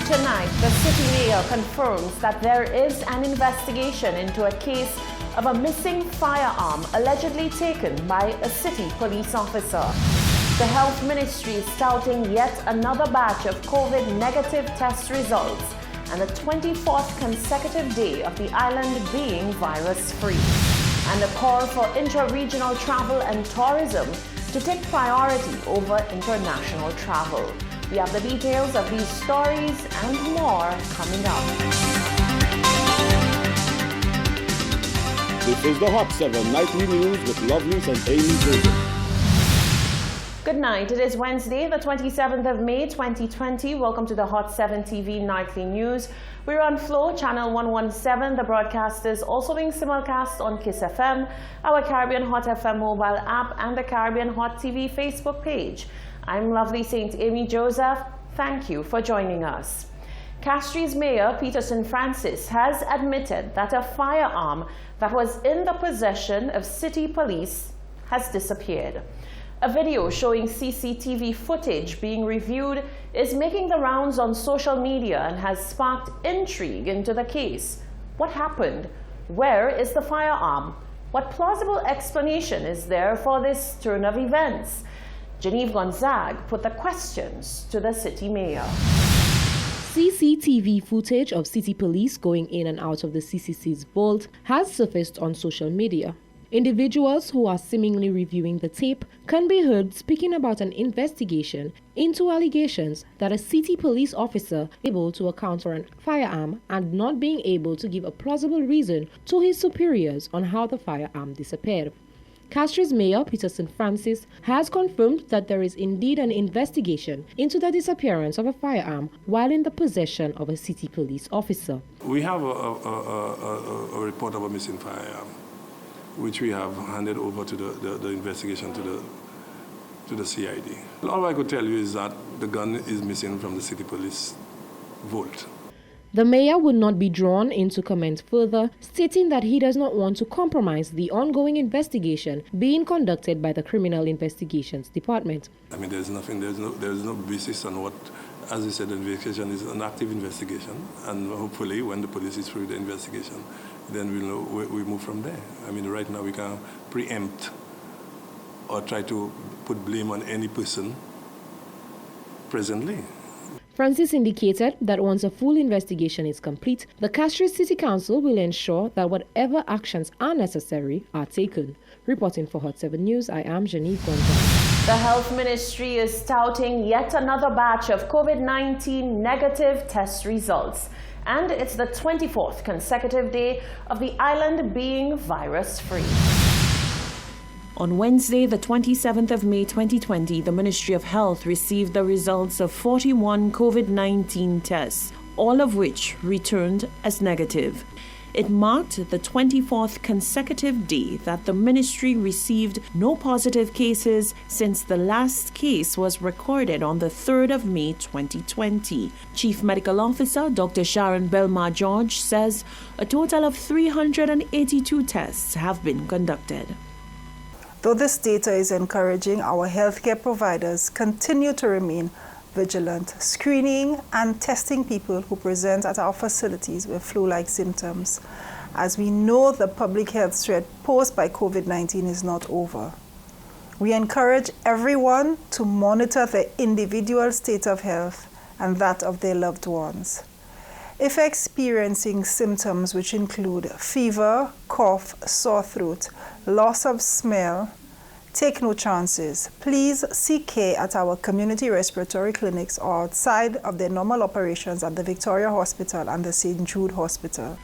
Tonight, the city mayor confirms that there is an investigation into a case of a missing firearm allegedly taken by a city police officer. The health ministry is touting yet another batch of COVID negative test results and the 24th consecutive day of the island being virus-free. And a call for intra-regional travel and tourism to take priority over international travel. We have the details of these stories and more coming up. This is the Hot 7 Nightly News with Lovelace and Amy Joseph. Good night. It is Wednesday, the 27th of May, 2020. Welcome to the Hot 7 TV Nightly News. We're on Flow, Channel 117. The broadcast is also being simulcast on Kiss FM, our Caribbean Hot FM mobile app, and the Caribbean Hot TV Facebook page. I'm lovely St. Amy Joseph. Thank you for joining us. Castries Mayor Peterson has admitted that a firearm that was in the possession of city police has disappeared. A video showing CCTV footage being reviewed is making the rounds on social media and has sparked intrigue into the case. What happened? Where is the firearm? What plausible explanation is there for this turn of events? Genevieve Gonzague put the questions to the city mayor. CCTV footage of city police going in and out of the CCC's vault has surfaced on social media. Individuals who are seemingly reviewing the tape can be heard speaking about an investigation into allegations that a city police officer able to account for a firearm and not being able to give a plausible reason to his superiors on how the firearm disappeared. Castries Mayor Peterson has confirmed that there is indeed an investigation into the disappearance of a firearm while in the possession of a city police officer. We have a report of a missing firearm, which we have handed over to the investigation to the CID. All I could tell you is that the gun is missing from the city police vault. The mayor would not be drawn into comment further, stating that he does not want to compromise the ongoing investigation being conducted by the Criminal Investigations Department. I mean, there's no basis on what, as I said, the investigation is an active investigation, and hopefully when the police is through the investigation, then we'll know we move from there. I mean, right now we can't preempt or try to put blame on any person presently. Francis indicated that once a full investigation is complete, the Castries City Council will ensure that whatever actions are necessary are taken. Reporting for Hot 7 News, I am Genevieve Gonzague. The Health Ministry is touting yet another batch of COVID-19 negative test results. And it's the 24th consecutive day of the island being virus-free. On Wednesday, the 27th of May 2020, the Ministry of Health received the results of 41 COVID-19 tests, all of which returned as negative. It marked the 24th consecutive day that the ministry received no positive cases since the last case was recorded on the 3rd of May 2020. Chief Medical Officer Dr. Sharon Belmar-George says a total of 382 tests have been conducted. Though this data is encouraging, our healthcare providers continue to remain vigilant, screening and testing people who present at our facilities with flu-like symptoms, as we know the public health threat posed by COVID-19 is not over. We encourage everyone to monitor their individual state of health and that of their loved ones. If experiencing symptoms which include fever, cough, sore throat, loss of smell, take no chances. Please seek care at our community respiratory clinics or outside of their normal operations at the Victoria Hospital and the St. Jude Hospital.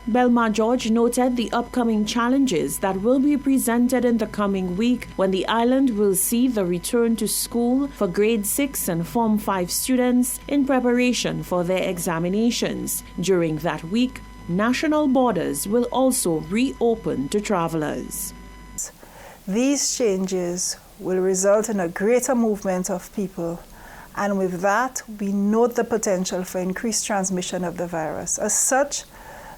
Belmar-George noted the upcoming challenges that will be presented in the coming week when the island will see the return to school for grade 6 and Form 5 students in preparation for their examinations. During that week, national borders will also reopen to travelers. These changes will result in a greater movement of people, and with that, we note the potential for increased transmission of the virus. As such,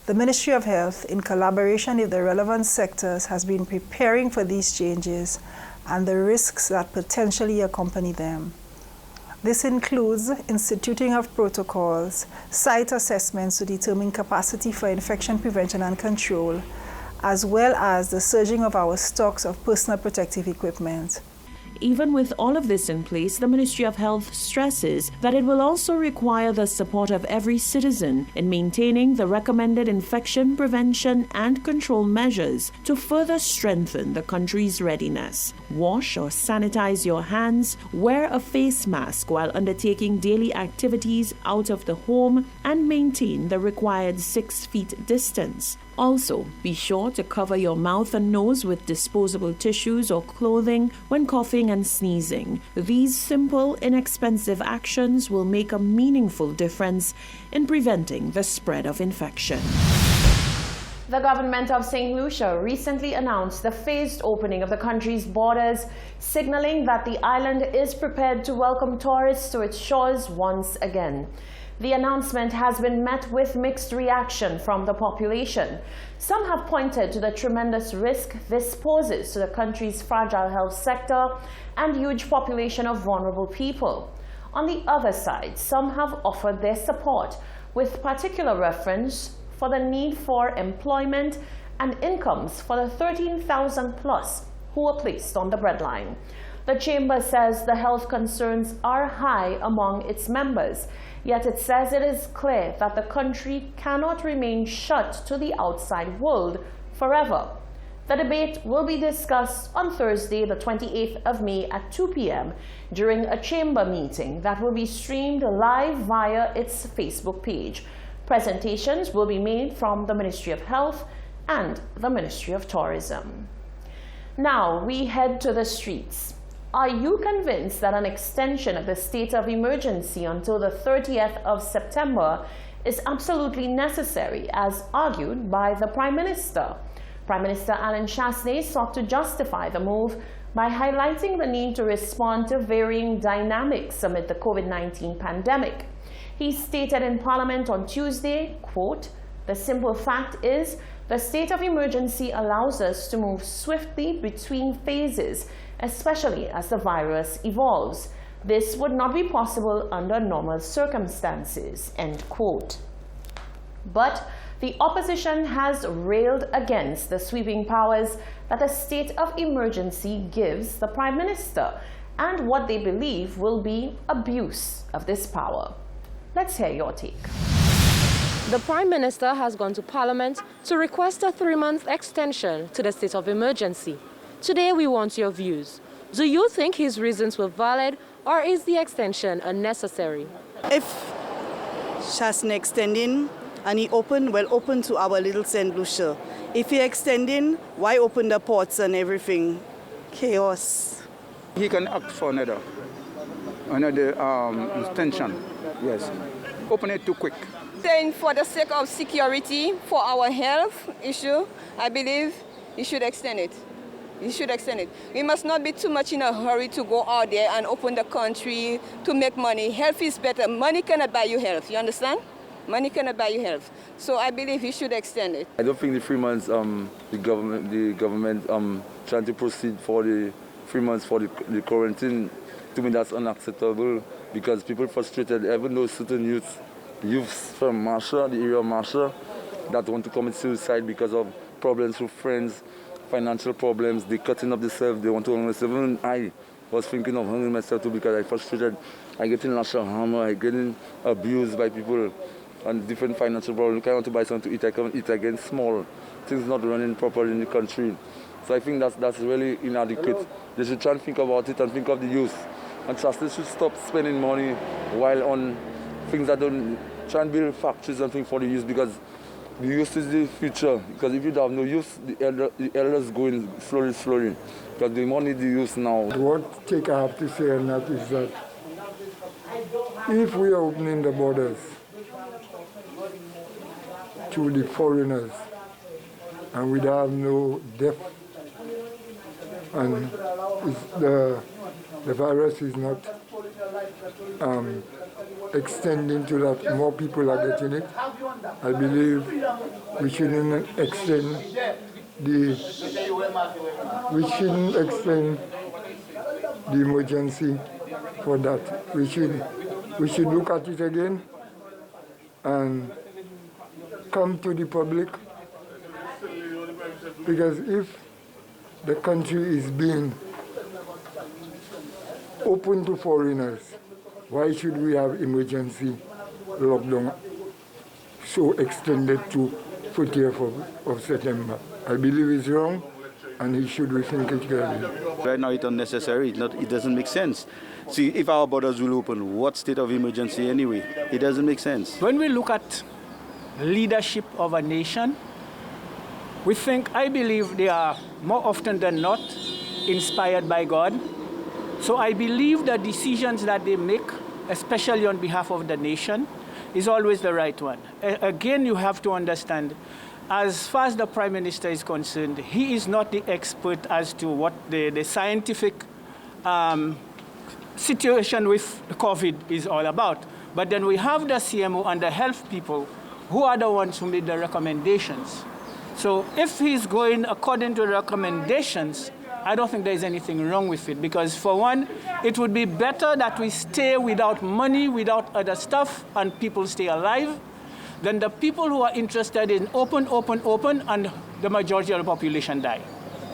the Ministry of Health, in collaboration with the relevant sectors, has been preparing for these changes and the risks that potentially accompany them. This includes instituting of protocols, site assessments to determine capacity for infection prevention and control, as well as the surging of our stocks of personal protective equipment. Even with all of this in place, the Ministry of Health stresses that it will also require the support of every citizen in maintaining the recommended infection prevention and control measures to further strengthen the country's readiness. Wash or sanitize your hands, wear a face mask while undertaking daily activities out of the home, and maintain the required 6 feet distance. Also, be sure to cover your mouth and nose with disposable tissues or clothing when coughing and sneezing. These simple, inexpensive actions will make a meaningful difference in preventing the spread of infection. The government of St. Lucia recently announced the phased opening of the country's borders, signaling that the island is prepared to welcome tourists to its shores once again. The announcement has been met with mixed reaction from the population. Some have pointed to the tremendous risk this poses to the country's fragile health sector and huge population of vulnerable people. On the other side, some have offered their support, with particular reference for the need for employment and incomes for the 13,000 plus who were placed on the breadline. The Chamber says the health concerns are high among its members, yet it says it is clear that the country cannot remain shut to the outside world forever. The debate will be discussed on Thursday, the 28th of May at 2 p.m. during a Chamber meeting that will be streamed live via its Facebook page. Presentations will be made from the Ministry of Health and the Ministry of Tourism. Now we head to the streets. Are you convinced that an extension of the state of emergency until the 30th of September is absolutely necessary, as argued by the Prime Minister? Prime Minister Alan Chasney sought to justify the move by highlighting the need to respond to varying dynamics amid the COVID-19 pandemic. He stated in Parliament on Tuesday, quote, "The simple fact is the state of emergency allows us to move swiftly between phases, especially as the virus evolves. This would not be possible under normal circumstances," end quote. But the opposition has railed against the sweeping powers that a state of emergency gives the Prime Minister and what they believe will be abuse of this power. Let's hear your take. The Prime Minister has gone to Parliament to request a 3-month extension to the state of emergency. Today we want your views. Do you think his reasons were valid, or is the extension unnecessary? If Chasney extending and he open to our little St. Lucia. If he extending, why open the ports and everything? Chaos. He can ask for another extension. Yes. Open it too quick. Then for the sake of security, for our health issue, I believe he should extend it. He should extend it. We must not be too much in a hurry to go out there and open the country to make money. Health is better. Money cannot buy you health. You understand? Money cannot buy you health. So I believe he should extend it. I don't think the 3 months, the government trying to proceed for the 3 months for the quarantine, to me that's unacceptable, because people frustrated, even though certain youths from Marshall, the area of Marshall, that want to commit suicide because of problems with friends, financial problems, they cutting up themselves, they want to hang themselves. Even I was thinking of hanging myself too, because I frustrated. I getting national hammer, I getting abused by people and different financial problems. I want to buy something to eat, I can't eat again, small. Things not running properly in the country. So I think that's really inadequate. They should try and think about it and think of the youth. And Castries should stop spending money while on things that don't, try and build factories and things for the youth, because the youth is the future. Because if you have no youth, the elders going slowly. Because they more need the youth now. What take I have to say on that is that if we are opening the borders to the foreigners and we have no death, and the virus is not extending to that more people are getting it, I believe we shouldn't extend the emergency for that. We should look at it again and come to the public, because if the country is being open to foreigners, why should we have emergency lockdown so extended to 40th of September? I believe it's wrong, and he should rethink it carefully. Right now it's unnecessary, it doesn't make sense. See, if our borders will open, what state of emergency anyway? It doesn't make sense. When we look at leadership of a nation, I believe they are more often than not inspired by God. So I believe the decisions that they make, especially on behalf of the nation, is always the right one. Again, you have to understand, as far as the Prime Minister is concerned, he is not the expert as to what the scientific situation with COVID is all about. But then we have the CMO and the health people who are the ones who made the recommendations. So if he's going according to the recommendations, I don't think there's anything wrong with it, because for one, it would be better that we stay without money, without other stuff, and people stay alive, than the people who are interested in open, and the majority of the population die.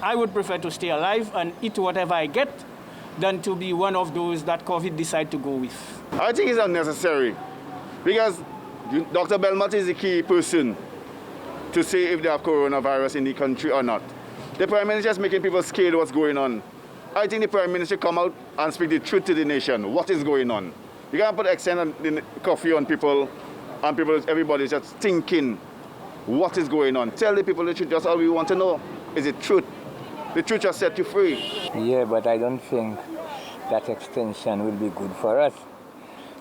I would prefer to stay alive and eat whatever I get than to be one of those that COVID decide to go with. I think it's unnecessary, because Dr. Belmont is the key person to say if they have coronavirus in the country or not. The Prime Minister is making people scared what's going on. I think the Prime Minister come out and speak the truth to the nation. What is going on? You can't put accent and coffee on people, and everybody's just thinking what is going on. Tell the people the truth. That's all we want to know. Is it truth? The truth just set you free. Yeah, but I don't think that extension will be good for us,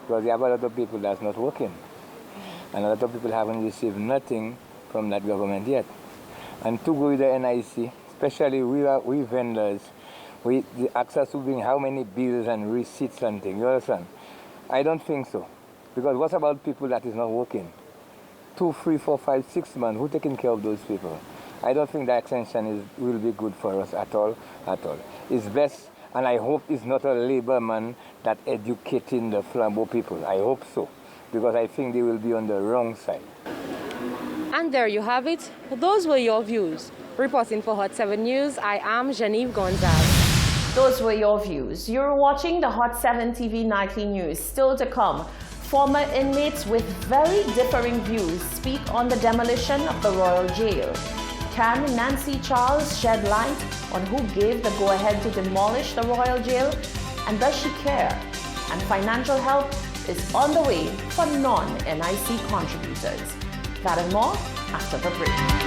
because we have a lot of people that's not working, and a lot of people haven't received nothing from that government yet. And to go with the NIC, especially we vendors, the access to bring how many bills and receipts and things, you understand? I don't think so. Because what about people that is not working? 2, 3, 4, 5, 6 months, who taking care of those people? I don't think that extension will be good for us at all. It's best, and I hope it's not a labor man that educating the Flambeau people. I hope so, because I think they will be on the wrong side. And there you have it. Those were your views. Reporting for Hot 7 News, I am Genevieve Gonzalez. Those were your views. You're watching the Hot 7 TV Nightly News. Still to come, former inmates with very differing views speak on the demolition of the Royal Jail. Can Nancy Charles shed light on who gave the go-ahead to demolish the Royal Jail? And does she care? And financial help is on the way for non-NIC contributors. That and more after the break.